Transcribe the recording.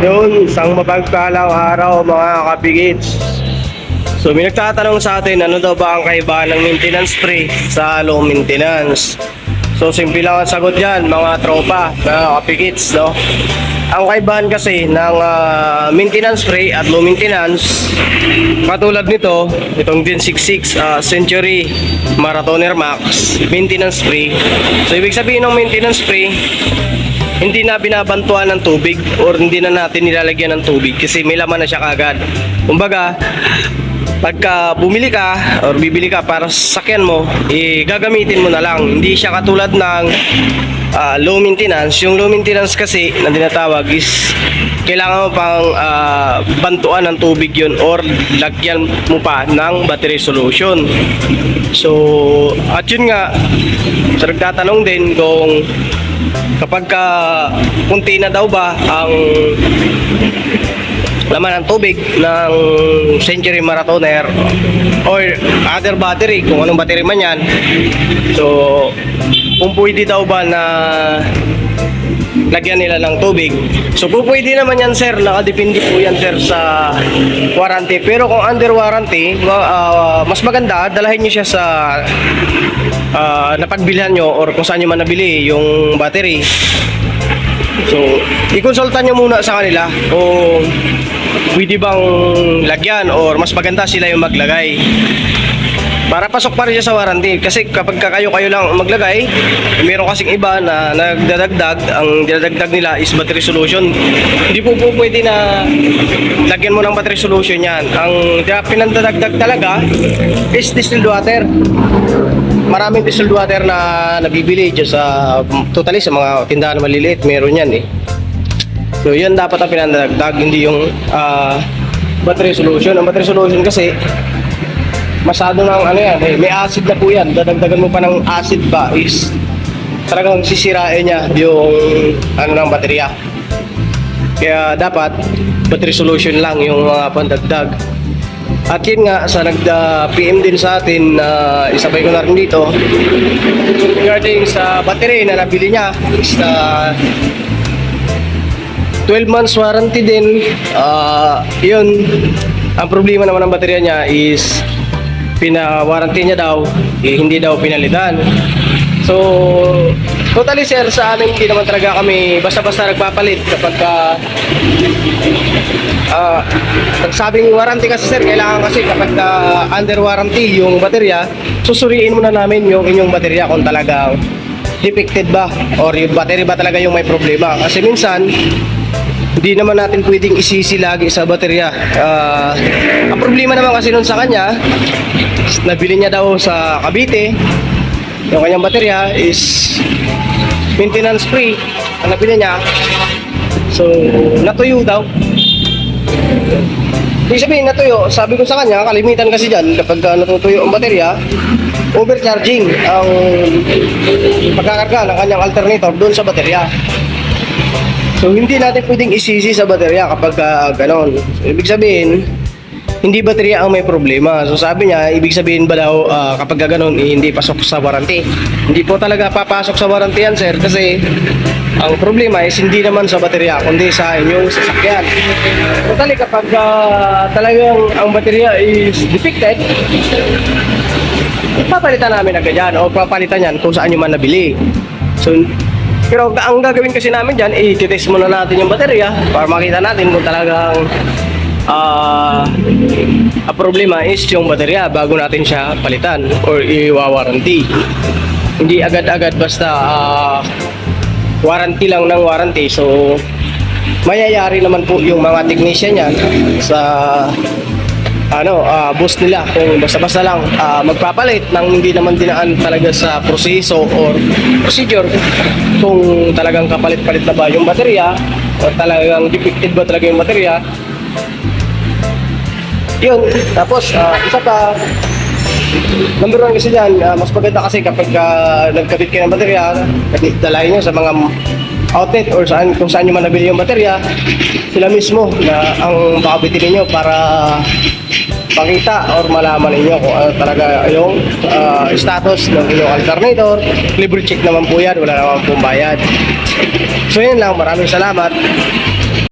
Yun, isang mapagpalang araw mga kabigits. So may nagtatanong sa atin, ano daw ba ang kaibahan ng maintenance spray sa low maintenance? So simple lang ang sagot dyan mga tropa, mga kabigits, no? Ang kaibahan kasi ng maintenance spray at low maintenance, katulad nito, itong Gen 66 Century Marathoner Max maintenance spray. So ibig sabihin ng maintenance spray, hindi na binabantuan ng tubig or hindi na natin nilalagyan ng tubig kasi may laman na siya kagad. Kumbaga, pagka bumili ka or bibili ka para sa sakyan mo, gagamitin mo na lang. Hindi siya katulad ng low maintenance. Yung low maintenance kasi na tinatawag is kailangan mo pang bantuan ng tubig yun or lagyan mo pa ng battery solution. So, at yun nga, so nagtatanong din kung kapag kunti na daw ba ang laman ng tubig ng Century Marathoner or other battery, kung anong battery man yan. So kung pwede daw ba na lagyan nila ng tubig, so kung pwede naman yan sir, nakadepende po yan sir sa warranty. Pero kung under warranty, mas maganda dalahin nyo siya sa napagbilhan nyo or kung saan nyo man nabili yung battery. So i-consultan nyo muna sa kanila kung pwede bang lagyan or mas maganda sila yung maglagay para pasok pa rin siya sa warranty. Kasi kapag kayo lang maglagay, meron kasing iba na nagdadagdag, ang dinadagdag nila is battery solution. Hindi po pwede na lagyan mo ng battery solution yan. Ang pinandadagdag talaga is distilled water. Maraming distilled water na nabibili dyan sa totally sa mga tindahan na maliliit, meron yan eh. So yun dapat ang pinandadagdag, hindi yung battery solution. Ang battery solution kasi masyado ng ano yan, may acid na po yan. Dadagdagan mo pa ng acid ba is talagang sisirain niya yung ano ng baterya. Kaya dapat battery solution lang yung mga pandagdag. At yun nga, sa nagda-PM din sa atin na isabay ko na rin dito regarding sa battery na nabili niya is 12 months warranty din. Yun, ang problema naman ng baterya niya is pina-warranty niya daw, hindi daw pinalitan. So totally sir, sa amin hindi naman talaga kami basta-basta nagpapalit kapag nagsabing warranty kasi sir, kailangan kasi kapag under warranty yung baterya, susuriin muna namin yung inyong baterya kung talagang defected ba or yung battery ba talaga yung may problema. Kasi minsan hindi naman natin pwedeng isisi lagi sa baterya. Ang problema naman kasi nun sa kanya, nabili niya daw sa Cavite, yung kanyang baterya is maintenance free ang nabili niya. So natuyo daw. Ibig sabihin natuyo, sabi ko sa kanya, kalimitan kasi dyan kapag natutuyo ang baterya, overcharging ang pagkakarga ng kanyang alternator doon sa baterya. So hindi natin pwedeng isisi sa baterya kapag ganon. So, ibig sabihin, hindi baterya ang may problema. So sabi niya, ibig sabihin ba daw kapag ganon, hindi pasok sa warranty? Hindi po talaga papasok sa warranty yan sir, kasi ang problema is hindi naman sa baterya kundi sa inyong sasakyan. Totally kapag talagang ang baterya is defected, papalitan namin agad yan o papalitan yan kung saan nyo man nabili. So pero ang gagawin kasi namin dyan, i-test muna natin yung baterya para makita natin kung talagang ang problema is yung baterya bago natin siya palitan or i-warranty. Hindi agad-agad basta warranty lang ng warranty. So mayayari naman po yung mga technician yan sa boss nila kung basta-basta lang magpapalit nang hindi naman dinaan talaga sa proseso or procedure kung talagang kapalit-palit na ba yung baterya o talagang defective ba talaga yung baterya. Yun, tapos isa pa, number 1 kasi dyan, mas maganda kasi kapag nagkabit kayo ng baterya, dalahin nyo sa mga outlet or kung saan nyo man nabili yung baterya, sila mismo na ang bakabitin ninyo para makita or malaman ninyo kung ano talaga yung status ng inyong alternator. Libre check naman po yan, wala naman pong bayad. So yun lang, maraming salamat.